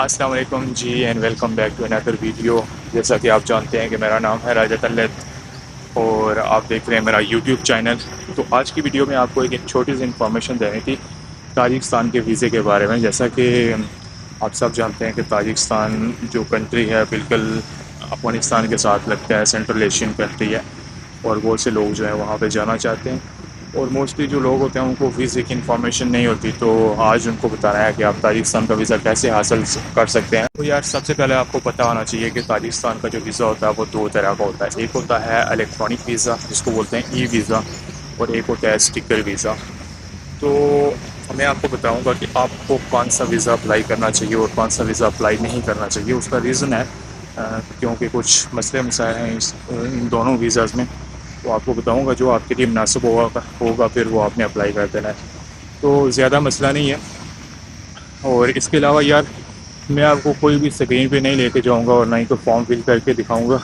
अस्सलाम वालेकुम जी and welcome back to another video. जैसा कि आप जानते हैं कि मेरा नाम है राजा तल्लत और आप देख रहे हैं मेरा यूट्यूब चैनल। तो आज की वीडियो में आपको एक छोटी सी इन्फॉर्मेशन देनी थी ताजिकिस्तान के वीज़े के बारे में। जैसा कि आप सब जानते हैं कि ताजिकिस्तान जो कंट्री है बिल्कुल अफ़गानिस्तान के साथ लगता है, सेंट्रल एशियन कंट्री है और बहुत से लोग जो हैं वहाँ पे जाना चाहते हैं और मोस्टली जो लोग होते हैं उनको वीज़े की इन्फॉर्मेशन नहीं होती। तो आज उनको बताना है कि आप ताजिकिस्तान का वीज़ा कैसे हासिल कर सकते हैं। तो यार सबसे पहले आपको पता होना चाहिए कि ताजिकिस्तान का जो वीज़ा होता है वो दो तरह का होता है। एक होता है इलेक्ट्रॉनिक वीज़ा जिसको बोलते हैं ई वीज़ा और एक होता है स्टिकर वीज़ा। तो मैं आपको बताऊंगा कि आपको कौन सा वीज़ा अप्लाई करना चाहिए और कौन सा वीज़ा अप्लाई नहीं करना चाहिए। उसका रीज़न है क्योंकि कुछ मसले मसाइल हैं इन दोनों वीज़ाज़ में। तो आपको बताऊंगा जो आपके लिए मुनासिब होगा फिर वो आपने अप्लाई कर देना है। तो ज़्यादा मसला नहीं है। और इसके अलावा यार मैं आपको कोई भी स्क्रीन पे नहीं लेके जाऊंगा और ना ही कोई फॉर्म फिल करके दिखाऊंगा।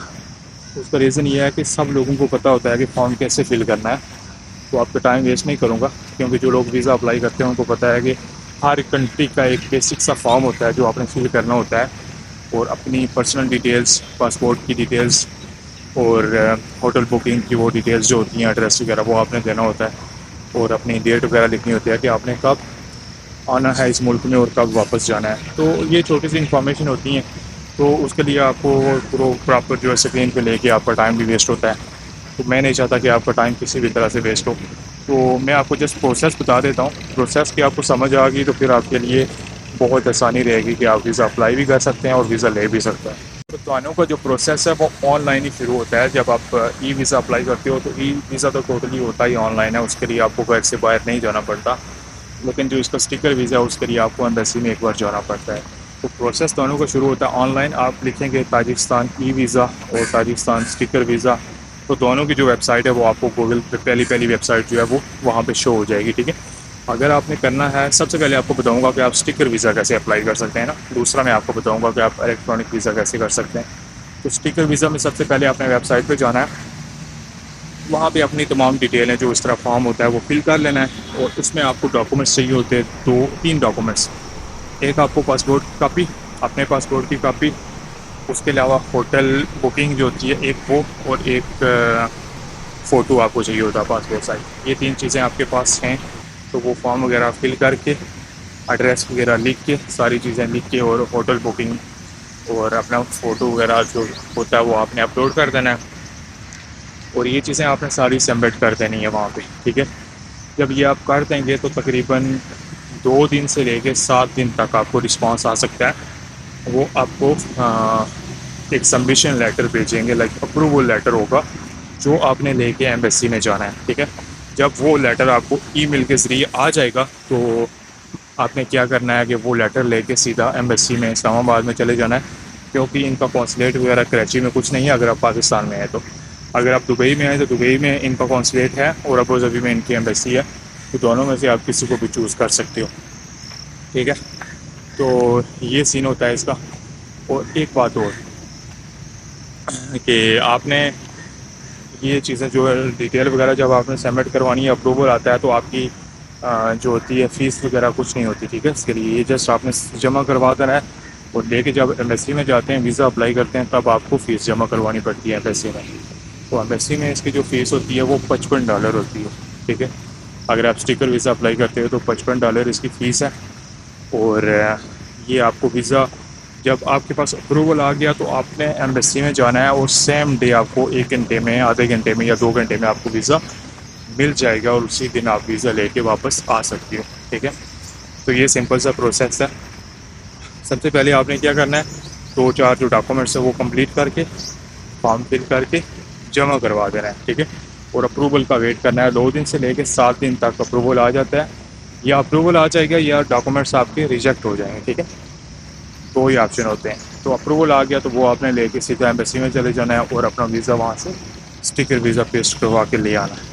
उसका रीज़न ये है कि सब लोगों को पता होता है कि फॉर्म कैसे फिल करना है। तो आपका टाइम वेस्ट नहीं करूँगा क्योंकि जो लोग वीज़ा अप्लाई करते हैं उनको पता है कि हर कंट्री का एक बेसिक सा फॉर्म होता है जो आपने फिल करना होता है और अपनी पर्सनल डिटेल्स, पासपोर्ट की डिटेल्स और होटल बुकिंग की वो डिटेल्स जो होती हैं, एड्रेस वगैरह वो आपने देना होता है और अपनी डेट वगैरह लिखनी होती है कि आपने कब आना है इस मुल्क में और कब वापस जाना है। तो ये छोटी सी इन्फॉर्मेशन होती हैं। तो उसके लिए आपको प्रॉपर जो है स्क्रीन पे लेके आपका टाइम भी वेस्ट होता है। तो मैं नहीं चाहता कि आपका टाइम किसी भी तरह से वेस्ट हो। तो मैं आपको जस्ट प्रोसेस बता देता हूँ। प्रोसेस की आपको समझ आ गई तो फिर आपके लिए बहुत आसानी रहेगी कि आप वीज़ा अप्लाई भी कर सकते हैं और वीज़ा ले भी सकते हैं। तो दोनों का जो प्रोसेस है वो ऑनलाइन ही शुरू होता है। जब आप ई वीज़ा अप्लाई करते हो तो ई वीज़ा तो टोटली होता ही ऑनलाइन है, उसके लिए आपको घर से बाहर नहीं जाना पड़ता। लेकिन जो इसका स्टिकर वीज़ा है उसके लिए आपको एम्बेसी में एक बार जाना पड़ता है। तो प्रोसेस दोनों का शुरू होता है ऑनलाइन। आप लिखेंगे ताजिकिस्तान ई वीज़ा और ताजिकिस्तान स्टिकर वीज़ा, तो दोनों की जो वेबसाइट है वो आपको गूगल पे पहली वेबसाइट जो है वो वहाँ पे शो हो जाएगी। ठीक है, अगर आपने करना है, सबसे पहले आपको बताऊंगा कि आप स्टिकर वीज़ा कैसे अप्लाई कर सकते हैं ना। दूसरा मैं आपको बताऊंगा कि आप इलेक्ट्रॉनिक वीज़ा कैसे कर सकते हैं। तो स्टिकर वीज़ा में सबसे पहले आपने वेबसाइट पे जाना है, वहाँ पे अपनी तमाम डिटेल है जो इस तरह फॉर्म होता है वो फिल कर लेना है और उसमें आपको डॉक्यूमेंट्स चाहिए होते हैं, 2-3 डॉक्यूमेंट्स। एक आपको पासपोर्ट कापी, अपने पासपोर्ट की कापी, उसके अलावा होटल बुकिंग जो होती है एक वो, और एक फ़ोटो आपको चाहिए होता है पासपोर्ट साइज। ये 3 चीज़ें आपके पास हैं तो वो फॉर्म वगैरह फिल करके, एड्रेस वगैरह लिख के, सारी चीज़ें लिख के और होटल बुकिंग और अपना फ़ोटो वगैरह जो होता है वो आपने अपलोड कर देना है और ये चीज़ें आपने सारी सबमिट कर देनी है वहाँ पे। ठीक है, जब ये आप कर देंगे तो तकरीबन 2 दिन से लेके 7 दिन तक आपको रिस्पांस आ सकता है। वो आपको एक सबमिशन लेटर भेजेंगे, लाइक अप्रूवल लेटर होगा जो आपने लेके एम्बेसी में जाना है। ठीक है, जब वो लेटर आपको ईमेल के ज़रिए आ जाएगा तो आपने क्या करना है कि वो लेटर लेके सीधा एम्बेसी में इस्लामाबाद में चले जाना है, क्योंकि इनका कौंसलेट वगैरह कराची में कुछ नहीं है अगर आप पाकिस्तान में हैं तो। अगर आप दुबई में हैं तो दुबई में इनका कौंसलेट है और अबू धाबी में इनकी एम्बेसी है। तो दोनों में से आप किसी को भी चूज़ कर सकते हो। ठीक है, तो ये सीन होता है इसका। और एक बात और कि आपने ये चीज़ें जो है डिटेल वगैरह जब आपने सबमिट करवानी है, अप्रूवल आता है तो आपकी जो होती है फ़ीस वगैरह कुछ नहीं होती। ठीक है, इसके लिए ये जस्ट आपने जमा करवा देना है और लेके जब एम्बेसी में जाते हैं वीज़ा अप्लाई करते हैं तब आपको फ़ीस जमा करवानी पड़ती है एम्बेसी में। तो एम्बेसी में इसकी जो फ़ीस होती है वो $55 होती है। ठीक है, अगर आप स्टिकर वीज़ा अप्लाई करते हो तो $55 इसकी फ़ीस है। और ये आपको वीज़ा जब आपके पास अप्रूवल आ गया तो आपने एम्बेसी में जाना है और सेम डे आपको 1 घंटे में, आधे घंटे में या 2 घंटे में आपको वीज़ा मिल जाएगा और उसी दिन आप वीज़ा लेके वापस आ सकते हो। ठीक है, तो ये सिंपल सा प्रोसेस है। सबसे पहले आपने क्या करना है, 2-4 जो डॉक्यूमेंट्स है वो कंप्लीट करके फॉर्म फिल करके जमा करवा देना है। ठीक है, और अप्रूवल का वेट करना है। 2 दिन से लेकर 7 दिन तक अप्रूवल आ जाता है, या अप्रूवल आ जाएगा या डॉक्यूमेंट्स आपके रिजेक्ट हो जाएंगे। ठीक है, 2 ही ऑप्शन होते हैं। तो अप्रूवल आ गया तो वो आपने लेके सीधा एम्बेसी में चले जाना है और अपना वीज़ा वहाँ से स्टिकर वीज़ा पेस्ट करवा के ले आना है।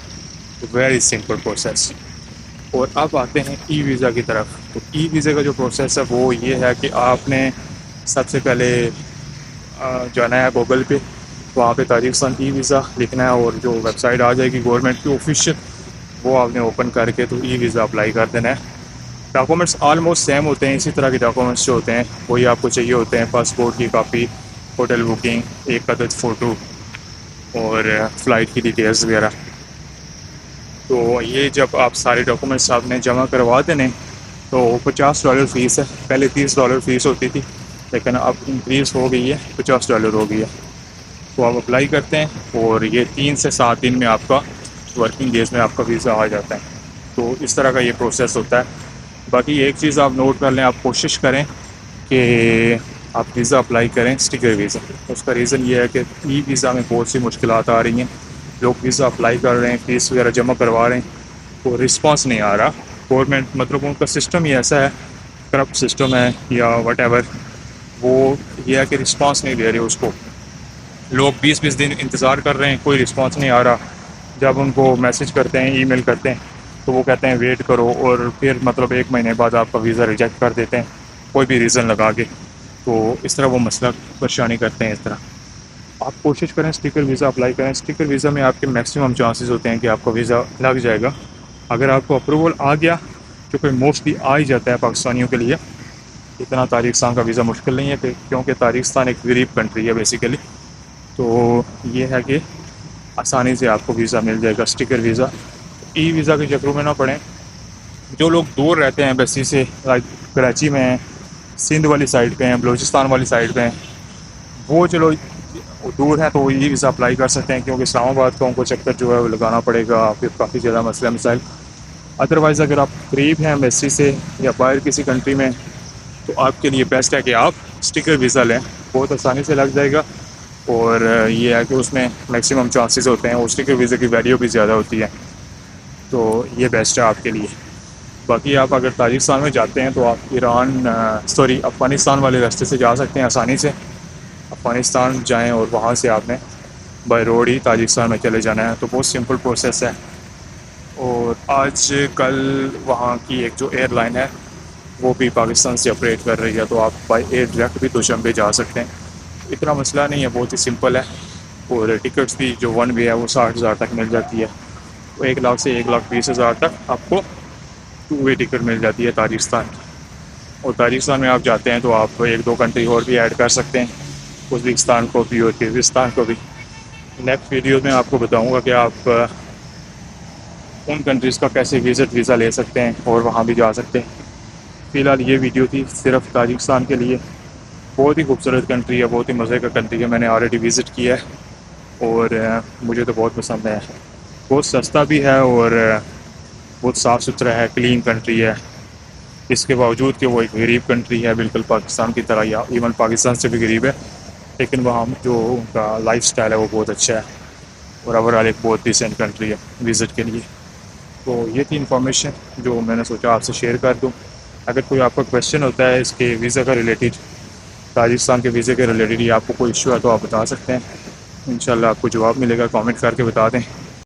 तो वेरी सिंपल प्रोसेस। और अब आते हैं ई वीज़ा की तरफ। तो ई वीज़ा का जो प्रोसेस है वो ये है कि आपने सबसे पहले जाना है गूगल पे, वहाँ पे ताजिकिस्तान ई वीज़ा लिखना है और जो वेबसाइट आ जाएगी गवर्नमेंट की ऑफिशियल वो आपने ओपन करके तो ई वीज़ा अप्लाई कर देना है। डॉक्यूमेंट्स ऑलमोस्ट सेम होते हैं, इसी तरह के डॉक्यूमेंट्स जो होते हैं वही आपको चाहिए होते हैं। पासपोर्ट की कापी, होटल बुकिंग, एक अदद फ़ोटो और फ़्लाइट की डिटेल्स वगैरह। तो ये जब आप सारे डॉक्यूमेंट्स आपने जमा करवा देने तो $50 फ़ीस है। पहले $30 फ़ीस होती थी, लेकिन अब इंक्रीज़ हो गई है, $50 हो गई है। तो आप अप्लाई करते हैं और ये 3 से 7 दिन में आपका वर्किंग डेज़ में आपका वीज़ा आ जाता है। तो इस तरह का ये प्रोसेस होता है। बाकी एक चीज़ आप नोट कर लें, आप कोशिश करें कि आप वीज़ा अप्लाई करें स्टिकर वीज़ा। उसका रीज़न ये है कि ई वीज़ा में बहुत सी मुश्किलात आ रही हैं। लोग वीज़ा अप्लाई कर रहे हैं, फ़ीस वगैरह जमा करवा रहे हैं, तो रिस्पांस नहीं आ रहा। गवर्नमेंट मतलब उनका सिस्टम ही ऐसा है, करप्ट सिस्टम है या वट वो ये है कि रिस्पांस नहीं दे रहे उसको। लोग 20-20 दिन इंतज़ार कर रहे हैं, कोई रिस्पांस नहीं आ रहा। जब उनको मैसेज करते हैं, ईमेल करते हैं, तो वो कहते हैं वेट करो, और फिर मतलब 1 महीने बाद आपका वीज़ा रिजेक्ट कर देते हैं कोई भी रीज़न लगा के। तो इस तरह वो मसला परेशानी करते हैं। इस तरह आप कोशिश करें स्टिकर वीज़ा अप्लाई करें। स्टिकर वीज़ा में आपके मैक्सिमम चांसेस होते हैं कि आपका वीज़ा लग जाएगा। अगर आपको अप्रूवल आ गया, जो कि मोस्टली आ ही जाता है पाकिस्तानियों के लिए, इतना ताजिकिस्तान का वीज़ा मुश्किल नहीं है क्योंकि ताजिकिस्तान एक गरीब कंट्री है बेसिकली। तो ये है कि आसानी से आपको वीज़ा मिल जाएगा, स्टिकर वीज़ा। ई वीज़ा के चक्रों में ना पड़ें। जो लोग दूर रहते हैं बस्ती से, लाइक कराची में हैं, सिंध वाली साइड पे हैं, बलूचिस्तान वाली साइड पे हैं, वो चलो दूर हैं तो वो ई वीज़ा अप्लाई कर सकते हैं, क्योंकि इस्लामाबाद का उनको चक्कर जो है वो लगाना पड़ेगा, फिर काफ़ी ज़्यादा मसला मसाइल। अदरवाइज़ अगर आप करीब हैं बस्ती से या बाहर किसी कंट्री में, तो आपके लिए बेस्ट है कि आप स्टिकर वीज़ा लें, बहुत आसानी से लग जाएगा। और ये है कि उसमें मैक्सिमम चांसेस होते हैं, उस स्टिकर वीज़ा की वैल्यू भी ज़्यादा होती है, तो ये बेस्ट है आपके लिए। बाकी आप अगर ताजिकिस्तान में जाते हैं तो आप अफ़गानिस्तान वाले रास्ते से जा सकते हैं आसानी से। अफ़गानिस्तान जाएं और वहाँ से आपने बाय रोड ही ताजिकिस्तान में चले जाना है, तो बहुत सिंपल प्रोसेस है। और आज कल वहाँ की एक जो एयरलाइन है वो भी पाकिस्तान से ऑपरेट कर रही है, तो आप बाय एयर डायरेक्ट भी दुशंबे जा सकते हैं। इतना मसला नहीं है, बहुत ही सिंपल है। और टिकट्स भी जो वन वे है वो 60,000 तक मिल जाती है। तो 1 लाख से 1,20,000 तक आपको 2 वे टिकट मिल जाती है ताजिकिस्तान की। और ताजिकिस्तान में आप जाते हैं तो आप 1-2 कंट्री और भी ऐड कर सकते हैं, उज़्बेकिस्तान को भी और किर्गिस्तान को भी। नेक्स्ट वीडियो में आपको बताऊंगा कि आप उन कंट्रीज़ का कैसे विज़िट वीज़ा ले सकते हैं और वहाँ भी जा सकते हैं। फ़िलहाल ये वीडियो थी सिर्फ ताजिकिस्तान के लिए। बहुत ही खूबसूरत कंट्री है, बहुत ही मज़े का कंट्री है, मैंने ऑलरेडी विज़िट किया है और मुझे तो बहुत पसंद है। बहुत सस्ता भी है और बहुत साफ़ सुथरा है, क्लीन कंट्री है। इसके बावजूद कि वो एक गरीब कंट्री है बिल्कुल पाकिस्तान की तरह, या इवन पाकिस्तान से भी गरीब है, लेकिन वहाँ जो उनका लाइफस्टाइल है वो बहुत अच्छा है और ओवरऑल एक बहुत डिसेंट कंट्री है विज़िट के लिए। तो ये थी इन्फॉर्मेशन जो मैंने सोचा आपसे शेयर कर दूँ। अगर कोई आपका क्वेश्चन होता है इसके वीज़ा का रिलेटेड, ताजिकिस्तान के वीज़े के रिलेटेड, या आपको कोई इशू है तो आप बता सकते हैं। इंशाल्लाह आपको जवाब मिलेगा, कमेंट करके बता दें।